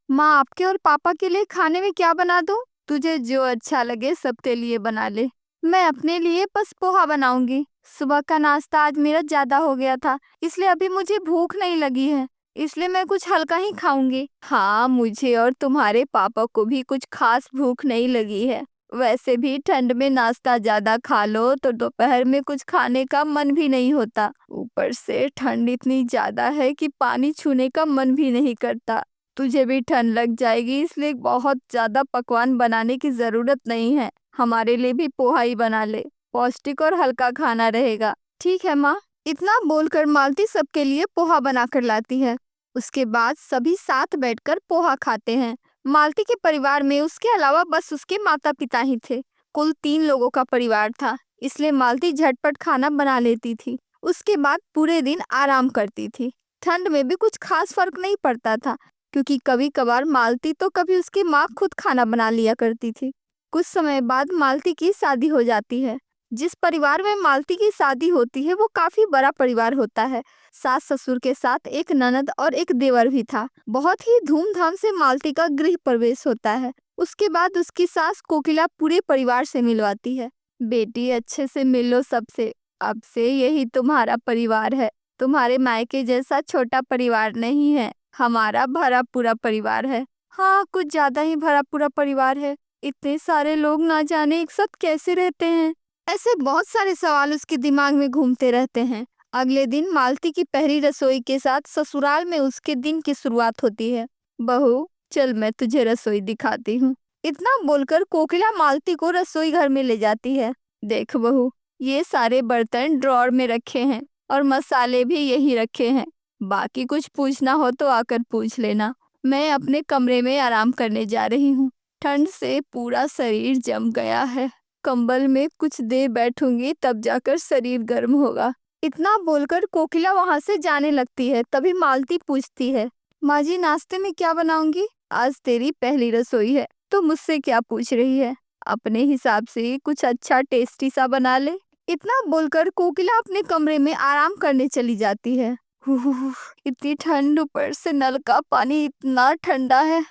माँ, आपके और पापा के लिए खाने में क्या बना दूँ? तुझे जो अच्छा लगे सबके लिए बना ले। मैं अपने लिए बस पोहा बनाऊंगी। सुबह का नाश्ता आज मेरा ज्यादा हो गया था, इसलिए अभी मुझे भूख नहीं लगी है। इसलिए मैं कुछ हल्का ही खाऊंगी। हाँ, मुझे और तुम्हारे पापा को भी कुछ खास भूख नहीं लगी है। वैसे भी ठंड में नाश्ता ज्यादा खा लो तो दोपहर में कुछ खाने का मन भी नहीं होता। ऊपर से ठंड इतनी ज्यादा है कि पानी छूने का मन भी नहीं करता। तुझे भी ठंड लग जाएगी, इसलिए बहुत ज्यादा पकवान बनाने की जरूरत नहीं है। हमारे लिए भी पोहा ही बना ले। पौष्टिक और हल्का खाना रहेगा। ठीक है माँ। इतना बोलकर मालती सबके लिए पोहा बनाकर लाती है। उसके बाद सभी साथ बैठकर पोहा खाते हैं। मालती के परिवार में उसके अलावा बस उसके माता पिता ही थे। कुल 3 लोगों का परिवार था, इसलिए मालती झटपट खाना बना लेती थी। उसके बाद पूरे दिन आराम करती थी। ठंड में भी कुछ खास फर्क नहीं पड़ता था, क्योंकि कभी कभार मालती तो कभी उसकी माँ खुद खाना बना लिया करती थी। कुछ समय बाद मालती की शादी हो जाती है। जिस परिवार में मालती की शादी होती है वो काफी बड़ा परिवार होता है। सास ससुर के साथ एक ननद और एक देवर भी था। बहुत ही धूमधाम से मालती का गृह प्रवेश होता है। उसके बाद उसकी सास कोकिला पूरे परिवार से मिलवाती है। बेटी, अच्छे से मिलो सबसे। अब से यही तुम्हारा परिवार है। तुम्हारे मायके जैसा छोटा परिवार नहीं है। हमारा भरा पूरा परिवार है। हाँ, कुछ ज्यादा ही भरा पूरा परिवार है। इतने सारे लोग ना जाने एक साथ कैसे रहते हैं। ऐसे बहुत सारे सवाल उसके दिमाग में घूमते रहते हैं। अगले दिन मालती की पहली रसोई के साथ ससुराल में उसके दिन की शुरुआत होती है। बहू, चल मैं तुझे रसोई दिखाती हूँ। इतना बोलकर कोकिला मालती को रसोई घर में ले जाती है। देख बहू, ये सारे बर्तन ड्रॉर में रखे हैं और मसाले भी यही रखे हैं। बाकी कुछ पूछना हो तो आकर पूछ लेना। मैं अपने कमरे में आराम करने जा रही हूँ। ठंड से पूरा शरीर जम गया है। कंबल में कुछ देर बैठूंगी तब जाकर शरीर गर्म होगा। इतना बोलकर कोकिला वहां से जाने लगती है। तभी मालती पूछती है, माँ जी, नाश्ते में क्या बनाऊंगी? आज तेरी पहली रसोई है तो मुझसे क्या पूछ रही है? अपने हिसाब से कुछ अच्छा टेस्टी सा बना ले। इतना बोलकर कोकिला अपने कमरे में आराम करने चली जाती है। हुँ, इतनी ठंड, ऊपर से नल का पानी इतना ठंडा है,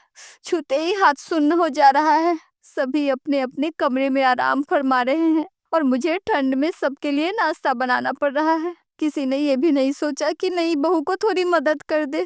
छूते ही हाथ सुन्न हो जा रहा है। सभी अपने अपने कमरे में आराम फरमा रहे हैं और मुझे ठंड में सबके लिए नाश्ता बनाना पड़ रहा है। किसी ने ये भी नहीं सोचा कि नई बहू को थोड़ी मदद कर दे।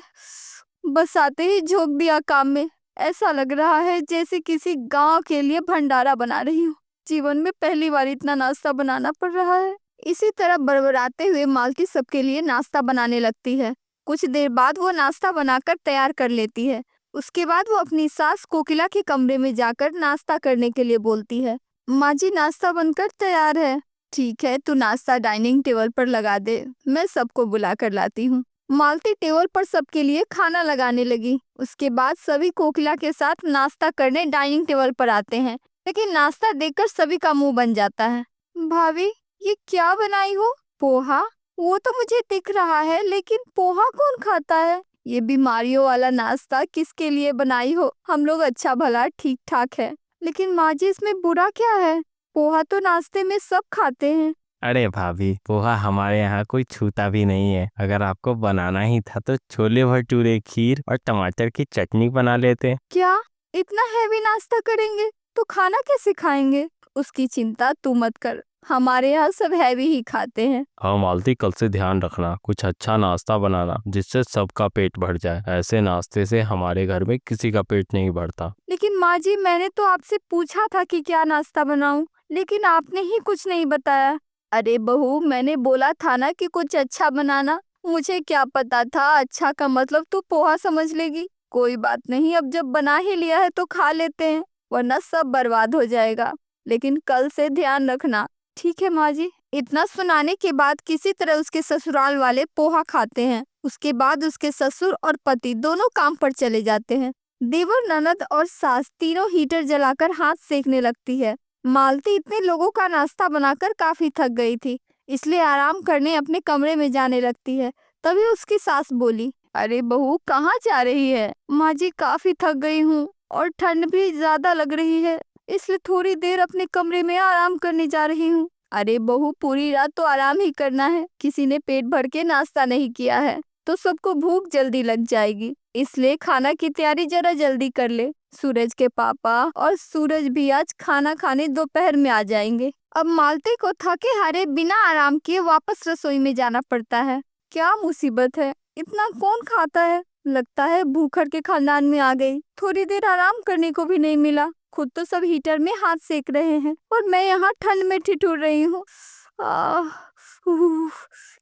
बस आते ही झोंक दिया काम में। ऐसा लग रहा है जैसे किसी गांव के लिए भंडारा बना रही हूँ। जीवन में पहली बार इतना नाश्ता बनाना पड़ रहा है। इसी तरह बड़बड़ाते हुए मालती सबके लिए नाश्ता बनाने लगती है। कुछ देर बाद वो नाश्ता बनाकर तैयार कर लेती है। उसके बाद वो अपनी सास कोकिला के कमरे में जाकर नाश्ता करने के लिए बोलती है। माँ जी, नाश्ता बनकर तैयार है। ठीक है, तू नाश्ता डाइनिंग टेबल पर लगा दे, मैं सबको बुला कर लाती हूँ। मालती टेबल पर सबके लिए खाना लगाने लगी। उसके बाद सभी कोकिला के साथ नाश्ता करने डाइनिंग टेबल पर आते हैं, लेकिन नाश्ता देखकर सभी का मुंह बन जाता है। भाभी, ये क्या बनाई हो? पोहा? वो तो मुझे दिख रहा है, लेकिन पोहा कौन खाता है? ये बीमारियों वाला नाश्ता किसके लिए बनाई हो? हम लोग अच्छा भला ठीक ठाक है, लेकिन माँ जी, इसमें बुरा क्या है? पोहा तो नाश्ते में सब खाते हैं। अरे भाभी, पोहा हमारे यहाँ कोई छूता भी नहीं है। अगर आपको बनाना ही था तो छोले भटूरे, खीर और टमाटर की चटनी बना लेते। क्या? इतना हैवी नाश्ता करेंगे तो खाना कैसे खाएंगे? उसकी चिंता तू मत कर, हमारे यहाँ सब हैवी ही खाते हैं। हाँ मालती, कल से ध्यान रखना, कुछ अच्छा नाश्ता बनाना जिससे सबका पेट भर जाए। ऐसे नाश्ते से हमारे घर में किसी का पेट नहीं भरता। लेकिन माँ जी, मैंने तो आपसे पूछा था कि क्या नाश्ता बनाऊं, लेकिन आपने ही कुछ नहीं बताया। अरे बहू, मैंने बोला था ना कि कुछ अच्छा बनाना। मुझे क्या पता था अच्छा का मतलब तू पोहा समझ लेगी। कोई बात नहीं, अब जब बना ही लिया है तो खा लेते हैं, वरना सब बर्बाद हो जाएगा। लेकिन कल से ध्यान रखना। ठीक है माँ जी। इतना सुनाने के बाद किसी तरह उसके ससुराल वाले पोहा खाते हैं। उसके बाद उसके ससुर और पति दोनों काम पर चले जाते हैं। देवर, ननद और सास तीनों हीटर जलाकर हाथ सेकने लगती है। मालती इतने लोगों का नाश्ता बनाकर काफी थक गई थी, इसलिए आराम करने अपने कमरे में जाने लगती है। तभी उसकी सास बोली, अरे बहू, कहाँ जा रही है? माँ जी, काफी थक गई हूँ और ठंड भी ज्यादा लग रही है, इसलिए थोड़ी देर अपने कमरे में आराम करने जा रही हूँ। अरे बहू, पूरी रात तो आराम ही करना है। किसी ने पेट भर के नाश्ता नहीं किया है तो सबको भूख जल्दी लग जाएगी, इसलिए खाना की तैयारी जरा जल्दी कर ले। सूरज के पापा और सूरज भी आज खाना खाने दोपहर में आ जाएंगे। अब मालती को थके हारे बिना आराम किए वापस रसोई में जाना पड़ता है। क्या मुसीबत है, इतना कौन खाता है। लगता है भूखड़ के खानदान में आ गई। थोड़ी देर आराम करने को भी नहीं मिला। खुद तो सब हीटर में हाथ सेक रहे हैं और मैं यहाँ ठंड में ठिठुर रही हूँ।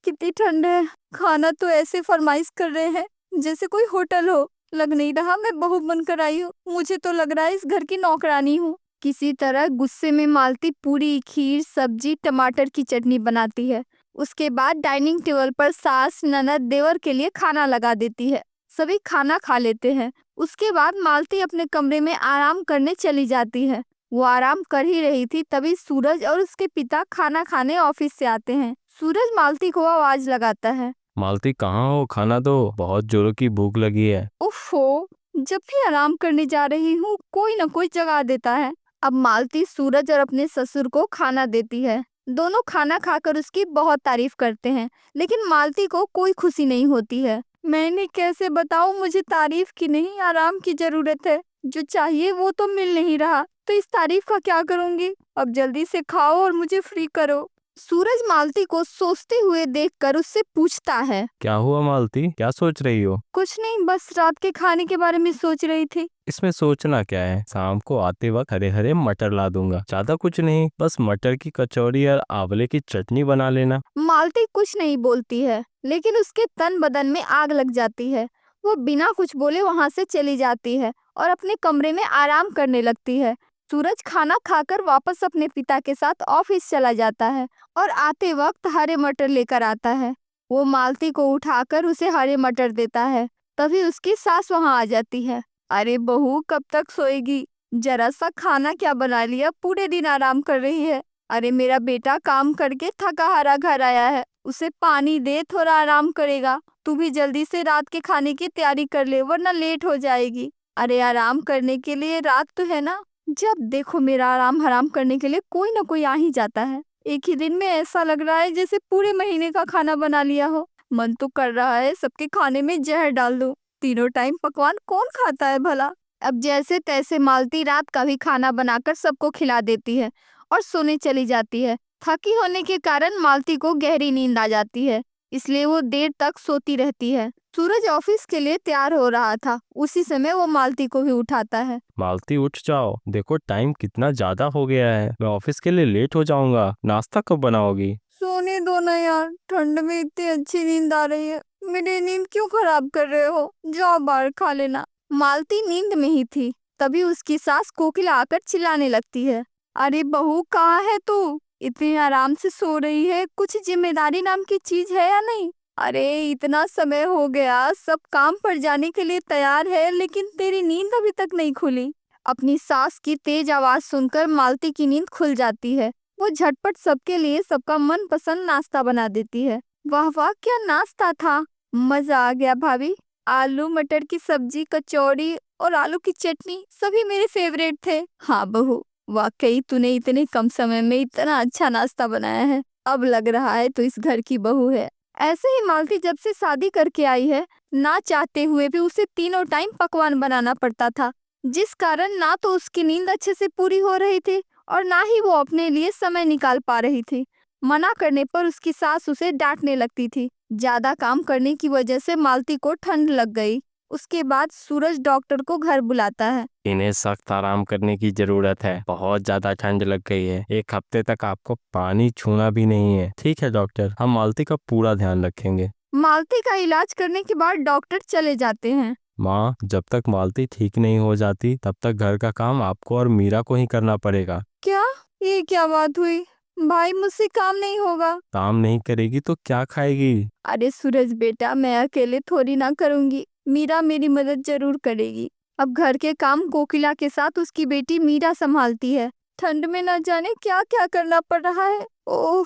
कितनी ठंड है। खाना तो ऐसे फरमाइश कर रहे हैं जैसे कोई होटल हो। लग नहीं रहा मैं बहू बनकर आई हूँ, मुझे तो लग रहा है इस घर की नौकरानी हूँ। किसी तरह गुस्से में मालती पूरी, खीर, सब्जी, टमाटर की चटनी बनाती है। उसके बाद डाइनिंग टेबल पर सास, ननद, देवर के लिए खाना लगा देती है। सभी खाना खा लेते हैं। उसके बाद मालती अपने कमरे में आराम करने चली जाती है। वो आराम कर ही रही थी तभी सूरज और उसके पिता खाना खाने ऑफिस से आते हैं। सूरज मालती को आवाज लगाता है। मालती कहाँ हो, खाना दो, बहुत जोरों की भूख लगी है। उफ़ो, जब भी आराम करने जा रही हूँ कोई न कोई जगा देता है। अब मालती सूरज और अपने ससुर को खाना देती है। दोनों खाना खाकर उसकी बहुत तारीफ करते हैं, लेकिन मालती को कोई खुशी नहीं होती है। मैंने कैसे बताऊं, मुझे तारीफ की नहीं आराम की जरूरत है। जो चाहिए वो तो मिल नहीं रहा, तो इस तारीफ का क्या करूंगी। अब जल्दी से खाओ और मुझे फ्री करो। सूरज मालती को सोचते हुए देखकर उससे पूछता है। क्या हुआ मालती, क्या सोच रही हो? कुछ नहीं, बस रात के खाने के बारे में सोच रही थी। इसमें सोचना क्या है, शाम को आते वक्त हरे हरे मटर ला दूंगा, ज्यादा कुछ नहीं, बस मटर की कचौरी और आंवले की चटनी बना लेना। मालती कुछ नहीं बोलती है, लेकिन उसके तन बदन में आग लग जाती है। वो बिना कुछ बोले वहां से चली जाती है और अपने कमरे में आराम करने लगती है। सूरज खाना खाकर वापस अपने पिता के साथ ऑफिस चला जाता है और आते वक्त हरे मटर लेकर आता है। वो मालती को उठाकर उसे हरे मटर देता है। तभी उसकी सास वहां आ जाती है। अरे बहू, कब तक सोएगी? जरा सा खाना क्या बना लिया, पूरे दिन आराम कर रही है। अरे मेरा बेटा काम करके थका हारा घर आया है, उसे पानी दे, थोड़ा आराम करेगा। तू भी जल्दी से रात के खाने की तैयारी कर ले, वरना लेट हो जाएगी। अरे आराम करने के लिए रात तो है ना। जब देखो मेरा आराम हराम करने के लिए कोई ना कोई आ ही जाता है। एक ही दिन में ऐसा लग रहा है जैसे पूरे महीने का खाना बना लिया हो। मन तो कर रहा है सबके खाने में जहर डाल दूं। तीनों टाइम पकवान कौन खाता है भला। अब जैसे तैसे मालती रात का भी खाना बनाकर सबको खिला देती है और सोने चली जाती है। थकी होने के कारण मालती को गहरी नींद आ जाती है, इसलिए वो देर तक सोती रहती है। सूरज ऑफिस के लिए तैयार हो रहा था, उसी समय वो मालती को भी उठाता है। मालती उठ जाओ, देखो टाइम कितना ज्यादा हो गया है, मैं ऑफिस के लिए लेट हो जाऊंगा। नाश्ता कब बनाओगी? सोने दो ना यार, ठंड में इतनी अच्छी नींद आ रही है। मेरी नींद क्यों खराब कर रहे हो, जाओ बाहर खा लेना। मालती नींद में ही थी, तभी उसकी सास कोकिला आकर चिल्लाने लगती है। अरे बहू, कहाँ है तू? इतनी आराम से सो रही है, कुछ जिम्मेदारी नाम की चीज है या नहीं? अरे इतना समय हो गया, सब काम पर जाने के लिए तैयार है, लेकिन तेरी नींद अभी तक नहीं खुली। अपनी सास की तेज आवाज सुनकर मालती की नींद खुल जाती है। वो झटपट सबके लिए सबका मनपसंद नाश्ता बना देती है। वाह वाह, क्या नाश्ता था, मजा आ गया भाभी। आलू मटर की सब्जी, कचौड़ी और आलू की चटनी सभी मेरे फेवरेट थे। हाँ बहू, वाकई तूने इतने कम समय में इतना अच्छा नाश्ता बनाया है। अब लग रहा है तू इस घर की बहू है। ऐसे ही मालती जब से शादी करके आई है, ना चाहते हुए भी उसे तीनों टाइम पकवान बनाना पड़ता था, जिस कारण ना तो उसकी नींद अच्छे से पूरी हो रही थी और ना ही वो अपने लिए समय निकाल पा रही थी। मना करने पर उसकी सास उसे डांटने लगती थी। ज्यादा काम करने की वजह से मालती को ठंड लग गई। उसके बाद सूरज डॉक्टर को घर बुलाता है। इन्हें सख्त आराम करने की जरूरत है, बहुत ज्यादा ठंड लग गई है, 1 हफ्ते तक आपको पानी छूना भी नहीं है। ठीक है डॉक्टर, हम मालती का पूरा ध्यान रखेंगे। मालती का इलाज करने के बाद डॉक्टर चले जाते हैं। माँ, जब तक मालती ठीक नहीं हो जाती तब तक घर का काम आपको और मीरा को ही करना पड़ेगा। क्या? ये क्या बात हुई भाई, मुझसे काम नहीं होगा? काम नहीं करेगी तो क्या खाएगी? अरे सूरज बेटा, मैं अकेले थोड़ी ना करूंगी, मीरा मेरी मदद जरूर करेगी। अब घर के काम कोकिला के साथ उसकी बेटी मीरा संभालती है। ठंड में न जाने क्या क्या करना पड़ रहा है। ओह,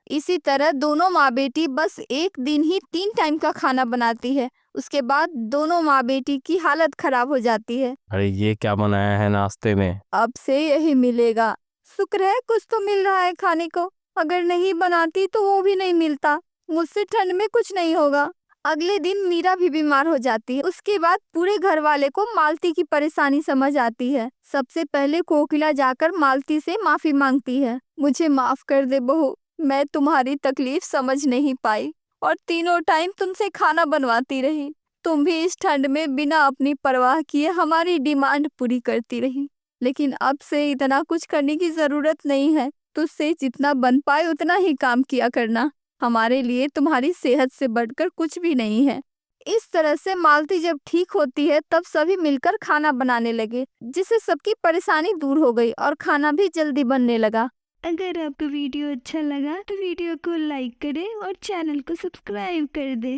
इसी तरह दोनों माँ बेटी बस एक दिन ही 3 टाइम का खाना बनाती है। उसके बाद दोनों माँ बेटी की हालत खराब हो जाती है। अरे ये क्या बनाया है नाश्ते में? अब से यही मिलेगा। शुक्र है कुछ तो मिल रहा है खाने को, अगर नहीं बनाती तो वो भी नहीं मिलता। मुझसे ठंड में कुछ नहीं होगा। अगले दिन मीरा भी बीमार हो जाती है। उसके बाद पूरे घर वाले को मालती की परेशानी समझ आती है। सबसे पहले कोकिला जाकर मालती से माफी मांगती है। मुझे माफ कर दे बहू, मैं तुम्हारी तकलीफ समझ नहीं पाई और तीनों टाइम तुमसे खाना बनवाती रही। तुम भी इस ठंड में बिना अपनी परवाह किए हमारी डिमांड पूरी करती रही, लेकिन अब से इतना कुछ करने की जरूरत नहीं है। तुझसे जितना बन पाए उतना ही काम किया करना। हमारे लिए तुम्हारी सेहत से बढ़कर कुछ भी नहीं है। इस तरह से मालती जब ठीक होती है तब सभी मिलकर खाना बनाने लगे, जिससे सबकी परेशानी दूर हो गई और खाना भी जल्दी बनने लगा। अगर आपको वीडियो अच्छा लगा तो वीडियो को लाइक करें और चैनल को सब्सक्राइब कर दें।